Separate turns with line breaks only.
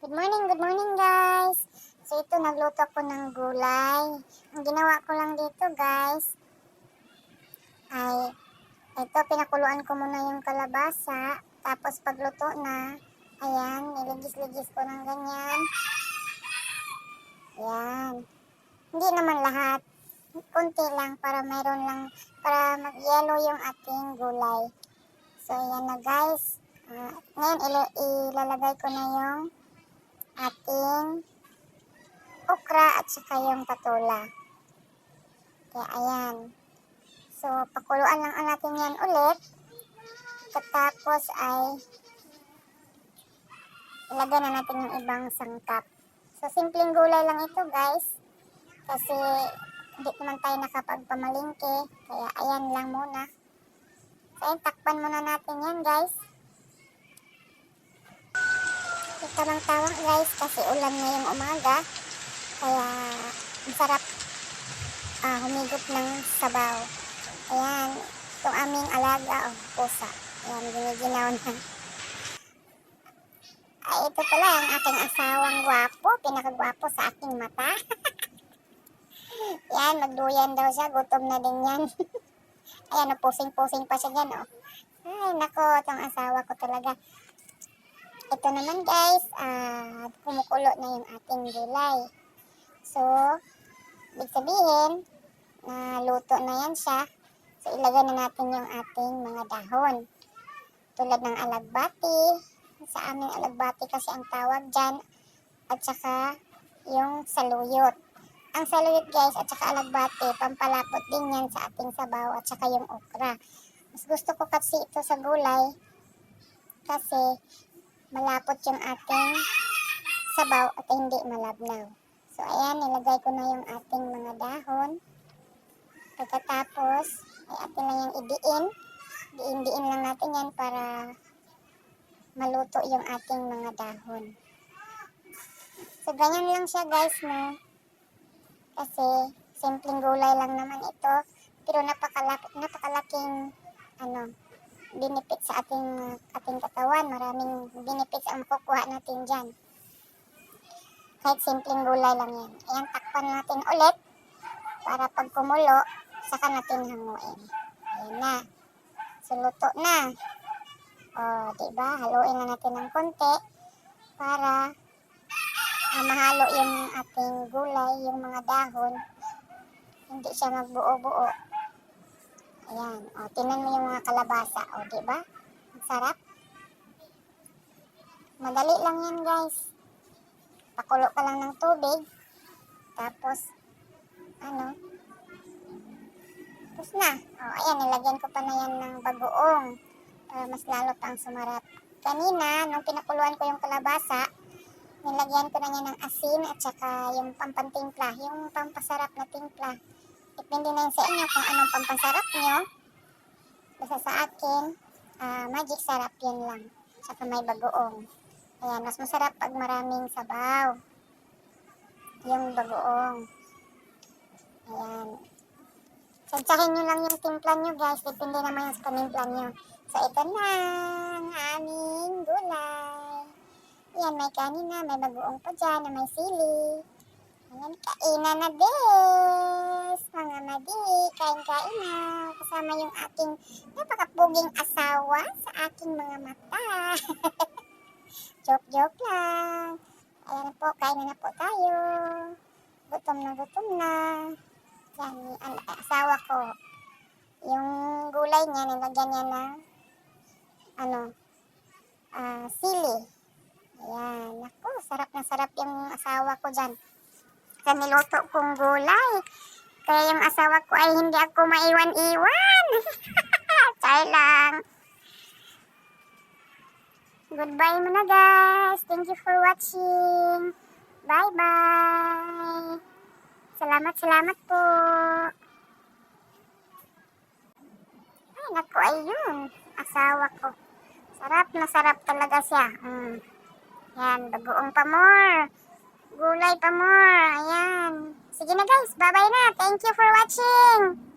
Good morning guys. So ito, nagluto ako ng gulay. Ang ginawa ko lang dito guys, ay ito, pinakuluan ko muna yung kalabasa. Tapos pagluto na, ayan, niligis-ligis ko ng ganyan. Ayan. Hindi naman lahat. Kunti lang para mayroon lang, para mag-yellow yung ating gulay. So ayan na guys. Ngayon ilalagay ko na yung ating okra at saka yung patola. Kaya ayan. So pakuluan lang natin yan ulit. Katapos ay ilagay na natin yung ibang sangkap. So simpleng gulay lang ito guys. Kasi hindi naman tayo nakapagpamalingke. Kaya ayan lang muna. So ayan, takpan muna natin yan guys. Tamang-tawang guys kasi ulan ngayong umaga. Kaya masarap humigop ng sabaw. Ayan, itong aming alaga, pusa. Ayan, giniginaw na. Ay, ito pala ang aking asawang gwapo, pinakagwapo sa aking mata. Yan, magduyan daw siya, gutom na din yan. Ayan, pusing-pusing pa siya dyan, Ay, nako, itong asawa ko talaga. Ito naman guys, kumukulo na yung ating gulay. So, ibig sabihin, luto na yan siya. So, ilagay na natin yung ating mga dahon. Tulad ng alagbati. Sa aming alagbati kasi ang tawag dyan. At saka yung saluyot. Ang saluyot guys at saka alagbati, pampalapot din yan sa ating sabaw at saka yung okra. Mas gusto ko kasi ito sa gulay kasi malapot yung ating sabaw at hindi malabnaw. So, ayan, nilagay ko na yung ating mga dahon. Pagkatapos, ay atin lang yung idiin. Diin-diin lang natin yan para maluto yung ating mga dahon. So, ganyan lang siya guys, no? Kasi, simpleng gulay lang naman ito. Pero napakalaking, benefit sa ating katawan. Maraming benefits ang makukuha natin dyan. Kahit simpleng gulay lang yan. Ayan, takpan natin ulit para pag kumulo, saka natin hanguin. Ayan na. So, luto na. Diba? Haluin na natin ng konti para mahalo yung ating gulay, yung mga dahon. Hindi siya magbuo-buo. Ayan. Tingnan mo yung mga kalabasa. Diba? Ang sarap. Madali lang yan guys. Pakulo ka lang ng tubig. Tapos, tapos na. Ayan, nilagyan ko pa na yan ng bagoong para mas lalo pang sumarap. Kanina, nung pinakuluan ko yung kalabasa, nilagyan ko na niya ng asin at saka yung pampantimpla, yung pampasarap na timpla. Depende na yun sa inyo kung anong pampasarap nyo. Basta sa akin, magic sarap yun lang. Saka may bagoong. Ayan, mas masarap pag maraming sabaw. Yung bagoong. Ayan. Santsahin nyo lang yung timpla nyo guys. Depende naman yung sa panimpla nyo. So, ito na ang aming gulay. Ayan, may kanina, may bagoong pa dyan na may sili. Ayan, kainan na des. Mga madi, kain-kain na. Kasama yung aking napakapuging asawa sa aking mga mata. Joke-joke lang. Ayan na po, kain na po tayo. Gutom na. Yan, ang asawa ko. Yung gulay niya, nilagyan niya ng sili. Ayan, naku, sarap na sarap yung asawa ko dyan. Sa niluto kong gulay. Kaya yung asawa ko ay hindi ako maiwan-iwan. Char lang. Goodbye muna guys. Thank you for watching. Bye-bye. Salamat po. Ay, naku, ayun. Asawa ko. Sarap na sarap talaga siya. Yan, bagoong pa more. Gulay pa more. Ayan. Sige na guys, bye-bye na. Thank you for watching.